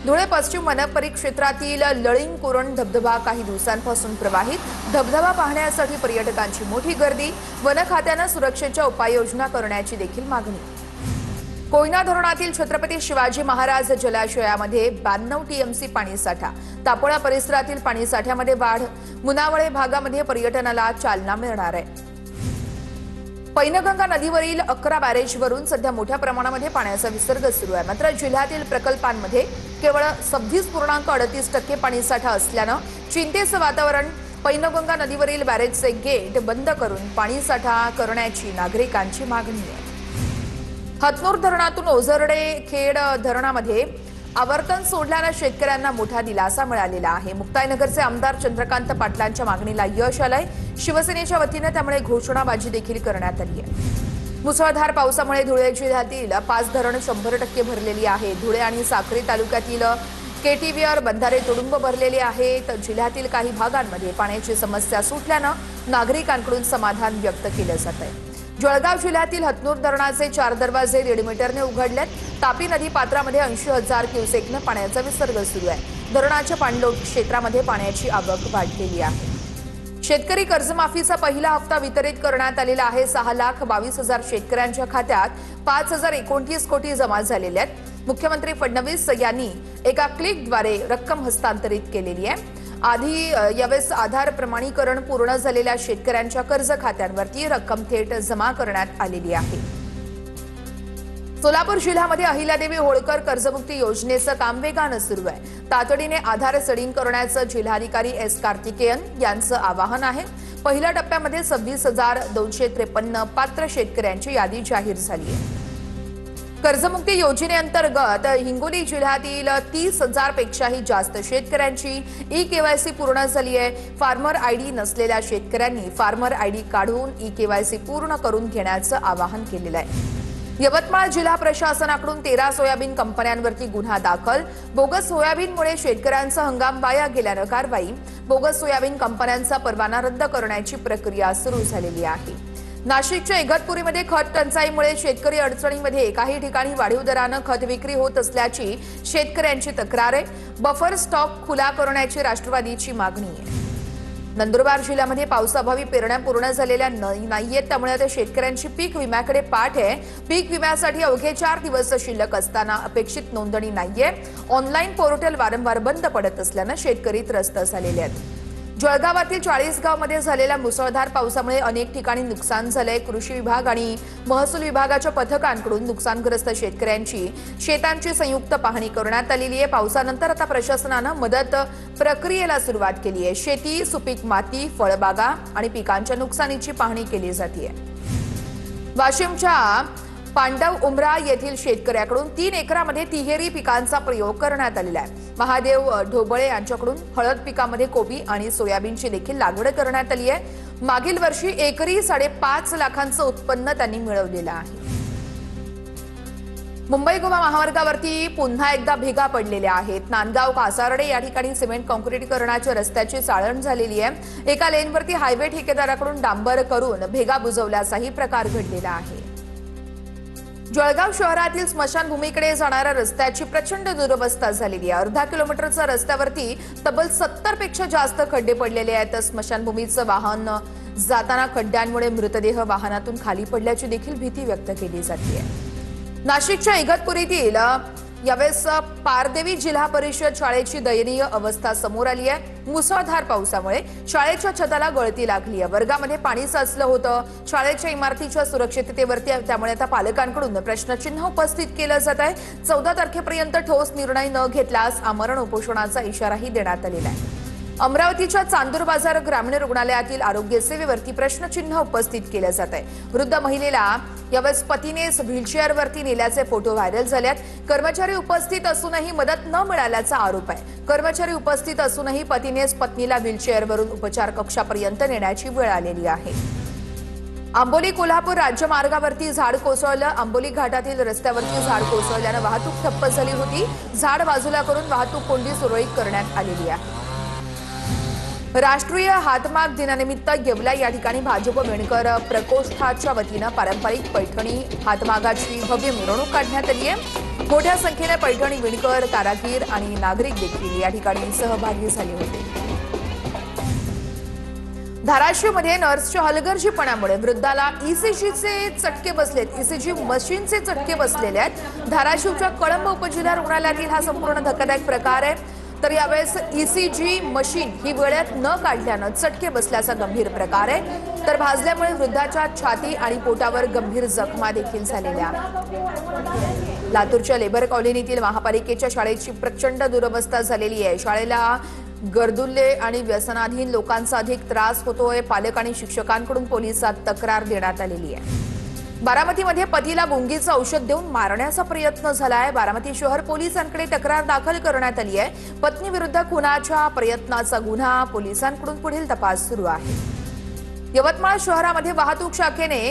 धुळे पश्चिम वन परिक्षेत्रातील लळिंग कुरण धबधबा काही दिवसांपासून प्रवाहित। धबधबा पाहण्यासाठी पर्यटकांची मोठी गर्दी। वन खात्याने सुरक्षेच्या उपाययोजना करण्याची देखील मागणी। कोयना धरणातील छत्रपती शिवाजी महाराज जलाशयामध्ये 92 टीएमसी पाणीसाठा। तापोळा परिसरातील पाणीसाठ्यामध्ये वाढ। मुनावळे भागामध्ये पर्यटनाला चालना मिळणार आहे। पैनगंगा नदीवरील 11 बॅरेजवरून सध्या मोठ्या प्रमाणामध्ये पाण्याचा विसर्ग सुरू आहे। मात्र जिल्ह्यातील प्रकल्पांमध्ये केवळ 26.38% पाणीसाठा असल्याने चिंतेचं वातावरण। पैनगंगा नदीवरील बॅरेजचे गेट बंद करून पाणीसाठा करण्याची नागरिकांची मागणी आहे। हतनूर धरणातून ओझरडे खेड धरणामध्ये आवर्तन सोडल्याने शेतकऱ्यांना मोठा दिलासा मिळालेला आहे। मुक्ताईनगरचे आमदार चंद्रकांत पाटलांच्या मागणीला यश आलंय। शिवसेनेच्या वतीने त्यामुळे घोषणाबाजी देखील करण्यात आली आहे। मुसळधार पावसामुळे धुळे जिल्ह्यातील 5 धरणं 100% भरलेली आहे। धुळे आणि साक्री तालुक्यातील केटीव्हीआर बंधारे तुडुंब भरलेले आहेत। जिल्ह्यातील काही भागांमध्ये पाण्याची समस्या सुटल्याने नागरिकांकडून समाधान व्यक्त केलं जात आहे। जळगाव जिल्ह्यातील हतनूर धरणाचे 4 दरवाजे 1.5 मीटरने उघडलेत। तापी नदी पात्रामध्ये 80,000 क्युसेकने पाण्याचा विसर्ग सुरू आहे। धरणाच्या पाणलोट क्षेत्रामध्ये पाण्याची आवक वाढलेली आहे। शेतकरी कर्जमाफीचा पहिला हप्ता वितरित करण्यात आलेला आहे। 6,22,000 शेतकऱ्यांच्या खात्यात 5,029 कोटी जमा झालेले आहेत। मुख्यमंत्री फडणवीस यांनी एका क्लिकद्वारे रक्कम हस्तांतरित केलेली आहे। आधी यावेळेस आधार प्रमाणीकरण पूर्ण झालेल्या शेतकऱ्यांच्या कर्ज खात्यांवरती रक्कम थेट जमा करण्यात आलेली आहे। सोलापूर जिल्ह्यामध्ये अहिल्यादेवी होळकर कर्जमुक्ती योजनेचं काम वेगाने सुरू आहे। तातडीने आधार सडिंग करण्याचं जिल्हाधिकारी एस कार्तिकेयन यांचं आवाहन आहे। पहिल्या टप्प्यामध्ये 26,253 पात्र शेतकऱ्यांची यादी जाहीर झाली आहे। कर्जमुक्ती योजनेअंतर्गत हिंगोली जिल्ह्यातील 30,000 पेक्षाही जास्त शेतकऱ्यांची ई-केवायसी पूर्ण झाली आहे। फार्मर आयडी नसलेल्या शेतकऱ्यांनी फार्मर आयडी काढून ई-केवायसी पूर्ण करून घेण्याचं आवाहन केलेलं आहे। यवतमाळ जिल्हा प्रशासनाकडून 13 सोयाबीन कंपन्यांवरती गुन्हा दाखल। बोगस सोयाबीनमुळे शेतकऱ्यांचा हंगाम वाया गेल्यानं कारवाई। बोगस सोयाबीन कंपन्यांचा परवाना रद्द करण्याची प्रक्रिया सुरू झालेली आहे। नाशिकच्या इगतपुरीमध्ये खत टंचाईमुळे शेतकरी अडचणीमध्ये काही ठिकाणी वाढीव दरानं खत विक्री होत असल्याची शेतकऱ्यांची तक्रार आहे। बफर स्टॉक खुला करण्याची राष्ट्रवादीची मागणी आहे। नंदुरबार जिल्ह्यामध्ये पावसाअभावी पेरण्या पूर्ण झालेल्या नाहीयेत, त्यामुळे आता शेतकऱ्यांची पीक विम्याकडे पाठ आहे। पीक विम्यासाठी अवघे 4 दिवस शिल्लक असताना अपेक्षित नोंदणी नाहीये। ऑनलाईन पोर्टल वारंवार बंद पडत असल्यानं शेतकरी त्रस्त झालेले आहेत। जळगावातील 40 गावांमध्ये झालेल्या मुसळधार पावसामुळे अनेक ठिकाणी नुकसान झालंय। कृषी विभाग आणि महसूल विभागाच्या पथकांकडून नुकसानग्रस्त शेतकऱ्यांची शेतांची संयुक्त पाहणी करण्यात आलेली आहे। पावसानंतर आता प्रशासनानं मदत प्रक्रियेला सुरुवात केली आहे। शेती, सुपीक माती, फळबागा आणि पिकांच्या नुकसानीची पाहणी केली जाते। वाशिमच्या पांडव उमरा येथील शेतकऱ्याकडून 3 एकरामध्ये तिहेरी पिकांचा प्रयोग करण्यात आलेला आहे। महादेव ढोबळे यांच्याकडून हळद पिकामध्ये कोबी आणि सोयाबीनची देखील लागवड करण्यात आली आहे। मागील वर्षी एकरी 5.5 लाखांचं उत्पन्न त्यांनी मिळवलेलं आहे। मुंबई गोवा महामार्गावरती पुन्हा एकदा भेगा पडलेल्या आहेत। नांदगाव कासारडे या ठिकाणी सिमेंट काँक्रीटीकरणाच्या रस्त्याची चाळण झालेली आहे। एका लेनवरती हायवे ठेकेदाराकडून डांबर करून भेगा बुजवल्याचाही प्रकार घडलेला आहे। जळगाव शहरातील स्मशानभूमीकडे जाणाऱ्या रस्त्याची प्रचंड दुरवस्था झालेली आहे। अर्धा किलोमीटरच्या रस्त्यावरती तब्बल 70 पेक्षा जास्त खड्डे पडलेले आहेत। स्मशानभूमीचं वाहन जाताना खड्ड्यांमुळे मृतदेह वाहनातून खाली पडल्याची देखील भीती व्यक्त केली जाते। नाशिकच्या इगतपुरीतील यावेळेस पारदेवी जिल्हा परिषद शाळेची दयनीय अवस्था समोर आली आहे। मुसळधार पावसामुळे शाळेच्या छताला गळती लागली आहे। वर्गामध्ये पाणी साचलं होतं। शाळेच्या इमारतीच्या सुरक्षिततेवरती त्यामुळे आता पालकांकडून प्रश्नचिन्ह उपस्थित केलं जात आहे। 14 तारखेपर्यंत ठोस निर्णय न घेतल्यास आमरण उपोषणाचा इशाराही देण्यात आलेला आहे। अमरावतीच्या चांदूर बाजार ग्रामीण रुग्णालयातील आरोग्य सेवेवरती प्रश्नचिन्ह उपस्थित केलं जात आहे। वृद्ध महिलेला यावेळेस पतीनेच व्हीलचेअरवरती नेल्याचे फोटो व्हायरल झालेत। कर्मचारी उपस्थित असूनही मदत न मिळाल्याचा आरोप आहे। कर्मचारी उपस्थित असूनही पतीनेच पत्नीला व्हीलचेअरवरून उपचार कक्षापर्यंत नेण्याची वेळ आलेली आहे। आंबोली कोल्हापूर राज्यमार्गावरती झाड कोसळलं। आंबोली घाटातील रस्त्यावरती झाड कोसळल्याने वाहतूक ठप्प झाली होती। झाड बाजूला करून वाहतूक कोंडी सुरळीत करण्यात आलेली आहे। राष्ट्रीय हातमाग दिनानिमित्त येवला या ठिकाणी भाजप वेणकर प्रकोष्ठाच्या वतीने पारंपरिक पैठणी हातमागाची भव्य मिरवणूक काढण्यात आली आहे। मोठ्या संख्येने पैठणी विणकर, कारागीर आणि नागरिक देखील या ठिकाणी सहभागी झाले होते. धाराशिवमध्ये नर्सच्या हलगर्जीपणामुळे वृद्धाला ईसीजीचे चटके बसलेत. ईसीजी मशीनचे चटके बसलेले आहेत. धाराशिवच्या कळंब उपजिल्हा रुग्णालयातील हा संपूर्ण धक्कादायक प्रकार आहे. तर यावेळेस ईसीजी मशीन ही वेळेत न काढल्यानं चटके बसल्याचा गंभीर प्रकार आहे. तर भाजल्यामुळे वृद्धाच्या छाती आणि पोटावर गंभीर जखमा देखील झालेल्या. लातूरच्या लेबर कॉलनीतील महापालिकेच्या शाळेची प्रचंड दुरवस्था झालेली आहे. शाळेला गरदुल्ले आणि व्यसनाधीन लोकांचा अधिक त्रास होतोय. पालक आणि शिक्षकांकडून पोलिसात तक्रार देण्यात आलेली आहे. बारामतीमध्ये पतीला गुंगीचं औषध देऊन मारण्याचा प्रयत्न झालाय. बारामती शहर पोलिसांकडे तक्रार दाखल करण्यात आली आहे. पत्नीविरुद्ध खुनाच्या प्रयत्नाचा गुन्हा पोलिसांकडून पुढील तपास सुरू आहे. यवतमाळ शहरामध्ये वाहतूक शाखेने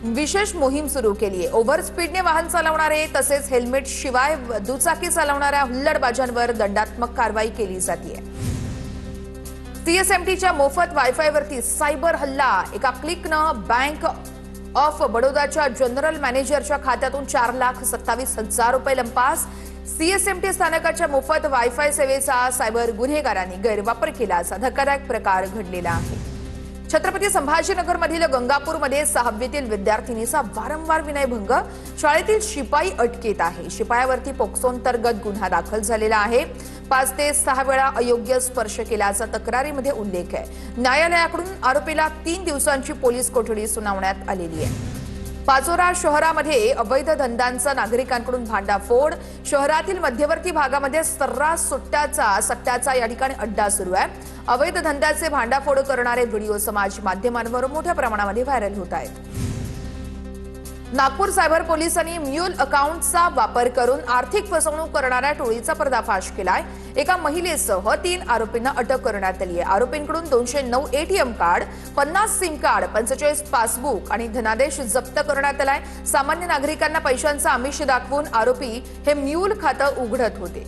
विशेष मोहीम सुरू केली आहे. ओव्हर स्पीडने वाहन चालवणारे तसेच हेल्मेट शिवाय दुचाकी चालवणाऱ्या हुल्लडबाजांवर दंडात्मक कारवाई केली जाते. सीएसएमटीच्या मोफत वायफायवरती सायबर हल्ला. एका क्लिकनं बँक ऑफ बडोदाच्या जनरल मॅनेजरच्या खात्यातून 4,27,000 रुपये लंपास. सीएसएमटी स्थानकाच्या मोफत वायफाय सेवेचा सायबर गुन्हेगारांनी गैरवापर केल्याचा धक्कादायक प्रकार घडलेला आहे. छत्रपती संभाजीनगरमधील गंगापूरमध्ये 6वीतील विद्यार्थिनीचा वारंवार विनयभंग. शाळेतील शिपाई अटकेत आहे. शिपायावरती पोक्सो अंतर्गत गुन्हा दाखल झालेला आहे. 5 ते 6 वेळा अयोग्य स्पर्श केल्याचा तक्रारीमध्ये उल्लेख आहे. न्यायालयाकडून आरोपीला 3 दिवसांची पोलीस कोठडी सुनावण्यात आलेली आहे. पाचोरा शहरामध्ये अवैध धंद्यांचा नागरिकांकडून भांडाफोड. शहरातील मध्यवर्ती भागामध्ये सर्रास सट्ट्याचा या ठिकाणी अड्डा सुरू आहे. अवैध धंद्याचे भांडाफोड करणारे व्हिडिओ समाज माध्यमांवर मोठ्या प्रमाणामध्ये व्हायरल होत आहेत. नागपूर सायबर पोलिसांनी म्यूल अकाउंटचा वापर करून आर्थिक फसवणूक करणाऱ्या टोळीचा पर्दाफाश केलाय. एका महिलेसह 3 आरोपींना अटक करण्यात आली आहे. आरोपींकडून 209 ATM card, 50 SIM card, 45 passbook आणि धनादेश जप्त करण्यात आलाय. सामान्य नागरिकांना पैशांचा आमिष दाखवून आरोपी हे म्यूल खातं उघडत होते.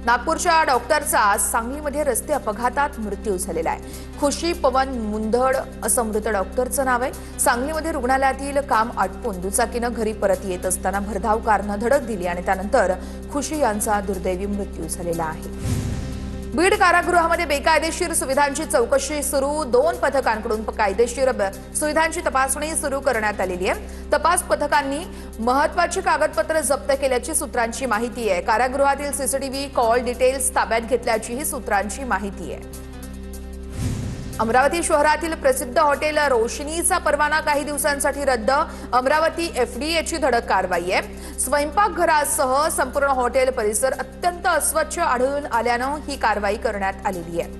नागपूरच्या डॉक्टरचा सांगलीमध्ये रस्ते अपघातात मृत्यू झालेला आहे. खुशी पवन मुंदड असं मृत डॉक्टरचं नाव आहे. सांगलीमध्ये रुग्णालयातील काम आटपून दुचाकीनं घरी परत येत असताना भरधाव कारनं धडक दिली आणि त्यानंतर खुशी यांचा दुर्दैवी मृत्यू झालेला आहे. बीड कारागृहामध्ये बेकायदेशीर सुविधांची चौकशी सुरू. 2 पथकांकडून कायदेशीर सुविधांची तपासणी सुरू करण्यात आलेली आहे. तपास पथकांनी महत्वाची कागदपत्र जप्त केल्याची सूत्रांची माहिती आहे. कारागृहातील सीसीटीव्ही कॉल डिटेल्स ताब्यात घेतल्याचीही सूत्रांची माहिती आहे. अमरावती शहरातील प्रसिद्ध हॉटेल रोशनीचा परवाना काही दिवसांसाठी रद्द. अमरावती एफडीएची धडक कारवाई आहे. स्वयंपाकघरासह संपूर्ण हॉटेल परिसर अत्यंत अस्वच्छ आढळून आल्यानं ही कारवाई करण्यात आलेली आहे.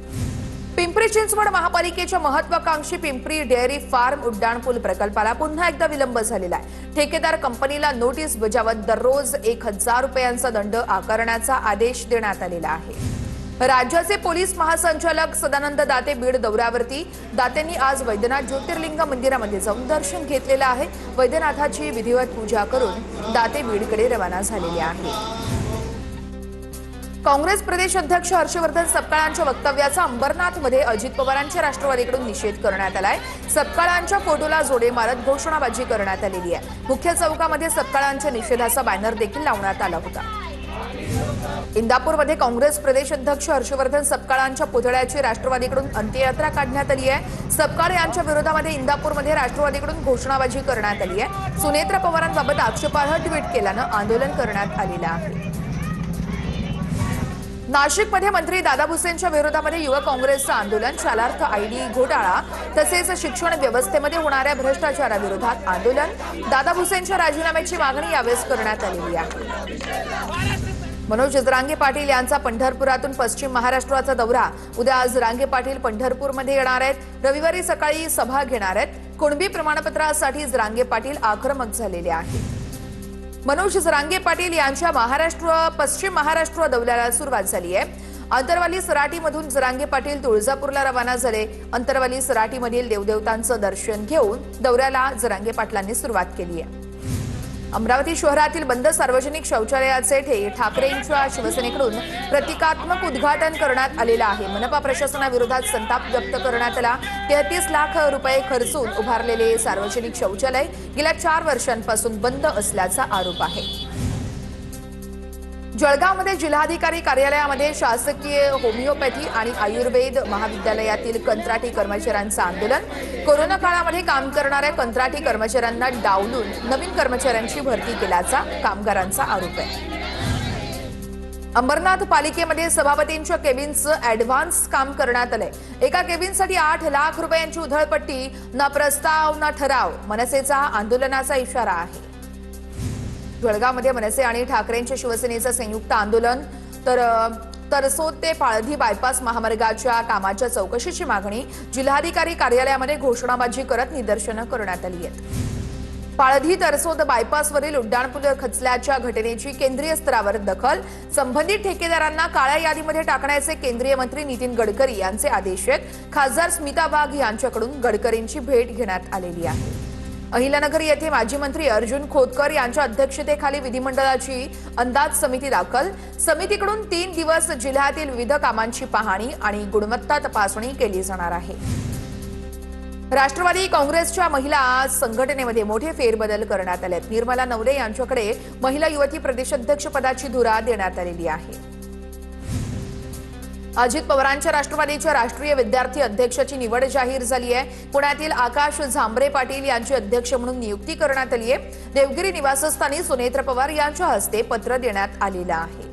पिंपरी चिंचवड महापालिकेच्या महत्वाकांक्षी पिंपरी डेअरी फार्म उड्डाणपूल प्रकल्पाला पुन्हा एकदा विलंब झालेला आहे. ठेकेदार कंपनीला नोटीस बजावत दररोज 1,000 रुपयांचा दंड आकारण्याचा आदेश देण्यात आलेला आहे. राज्याचे पोलीस महासंचालक सदानंद दाते बीड दौऱ्यावरती. दातेंनी आज वैद्यनाथ ज्योतिर्लिंग मंदिरामध्ये जाऊन दर्शन घेतलेलं आहे. वैद्यनाथाची विधिवत पूजा करून दाते बीडकडे रवाना झालेले आहेत. काँग्रेस प्रदेश अध्यक्ष हर्षवर्धन सपकाळांच्या वक्तव्याचा अंबरनाथमध्ये अजित पवारांच्या राष्ट्रवादीकडून निषेध करण्यात आलाय. सपकाळांच्या फोटोला जोडे मारत घोषणाबाजी करण्यात आलेली आहे. मुख्य चौकामध्ये सपकाळांच्या निषेधाचा बॅनर देखील लावण्यात आला होता. इंदापूरमध्ये काँग्रेस प्रदेश अध्यक्ष हर्षवर्धन सपकाळांच्या पुतळ्याची राष्ट्रवादीकडून अंत्ययात्रा काढण्यात आली आहे. सपकाळ यांच्या विरोधामध्ये इंदापूरमध्ये राष्ट्रवादीकडून घोषणाबाजी करण्यात आली आहे. सुनेत्र पवारांबाबत आक्षेपार्ह ट्विट केल्यानं आंदोलन करण्यात आलेलं आहे. नाशिकमध्ये मंत्री दादा भुसेंच्या विरोधामध्ये युवक काँग्रेसचं आंदोलन. शालार्थ आयडी घोटाळा तसेच शिक्षण व्यवस्थेमध्ये होणाऱ्या भ्रष्टाचाराविरोधात आंदोलन. दादा भुसेंच्या राजीनाम्याची मागणी यावेळेस करण्यात आलेली आहे. मनोज जरांगे पाटील यांचा पंढरपुरातून पश्चिम महाराष्ट्राचा दौरा. उद्या आज जरांगे पाटील पंढरपूरमध्ये येणार आहेत. रविवारी सकाळी सभा घेणार आहेत. कुणबी प्रमाणपत्रासाठी जरांगे पाटील आक्रमक झालेले आहेत. मनोज जरांगे पाटील यांच्या पश्चिम महाराष्ट्र दौऱ्याला सुरुवात झाली आहे. अंतरवाली सराटीमधून जरांगे पाटील तुळजापूरला रवाना झाले. अंतरवाली सराटीमधील देवदेवतांचं दर्शन घेऊन दौऱ्याला जरांगे पाटलांनी सुरुवात केली आहे. अमरावती शहरातील बंद सार्वजनिक शौचालयाचे ठाकरेंच्या शिवसेनेकडून प्रतिकात्मक उद्घाटन करण्यात आलेलं आहे. मनपा प्रशासनाविरोधात संताप व्यक्त करण्यात आला. 33 लाख रुपये खर्चून उभारलेले सार्वजनिक शौचालय गेल्या 4 वर्षांपासून बंद असल्याचा आरोप आहे. जळगावमध्ये जिल्हाधिकारी कार्यालयामध्ये शासकीय होमिओपॅथी आणि आयुर्वेद महाविद्यालयातील कंत्राटी कर्मचाऱ्यांचं आंदोलन। कोरोना काळामध्ये काम करणाऱ्या कंत्राटी कर्मचाऱ्यांना डावलून नवीन कर्मचाऱ्यांची भरती केल्याचा कामगारांचा आरोप आहे। अंबरनाथ पालिकेमध्ये सभापतींच्या केबिनचं ॲडव्हान्स काम करण्यात आलंय। एका केबिनसाठी 8 लाख रुपयांची उधळपट्टी, ना प्रस्ताव ना ठराव। मनसेचा आंदोलनाचा इशारा आहे। जळगावमध्ये मनसे आणि ठाकरेंच्या शिवसेनेचं संयुक्त आंदोलन। तरसोद ते पाळधी बायपास महामार्गाच्या कामाच्या चौकशीची मागणी। जिल्हाधिकारी कार्यालयामध्ये घोषणाबाजी करत निदर्शनं करण्यात आली आहेत। पाळधी तरसोद बायपासवरील उड्डाणपूल खचल्याच्या घटनेची केंद्रीय स्तरावर दखल। संबंधित ठेकेदारांना काळ्या यादीमध्ये टाकण्याचे केंद्रीय मंत्री नितीन गडकरी यांचे आदेश आहेत। खासदार स्मिता वाघ यांच्याकडून गडकरींची भेट घेण्यात आलेली आहे। अहिल्यानगर येथे माजी मंत्री अर्जुन खोतकर यांच्या अध्यक्षतेखाली विधिमंडळाची अंदाज समिती दाखल। समितीकडून 3 दिवस जिल्ह्यातील विविध कामांची पाहणी आणि गुणवत्ता तपासणी केली जाणार आहे। राष्ट्रवादी काँग्रेसच्या महिला संघटनेमध्ये मोठे फेरबदल करण्यात आले आहेत। निर्मला नवले यांच्याकडे महिला युवती प्रदेशाध्यक्ष पदाची धुरा देण्यात आलेली आहे। अजित पवारांच्या राष्ट्रवादीच्या राष्ट्रीय विद्यार्थी अध्यक्षाची निवड जाहीर झाली आहे। पुण्यातील आकाश झांबरे पाटील यांची अध्यक्ष म्हणून नियुक्ती करण्यात आली आहे। देवगिरी निवासस्थानी सुनेत्र पवार यांच्या हस्ते पत्र देण्यात आलेलं आहे।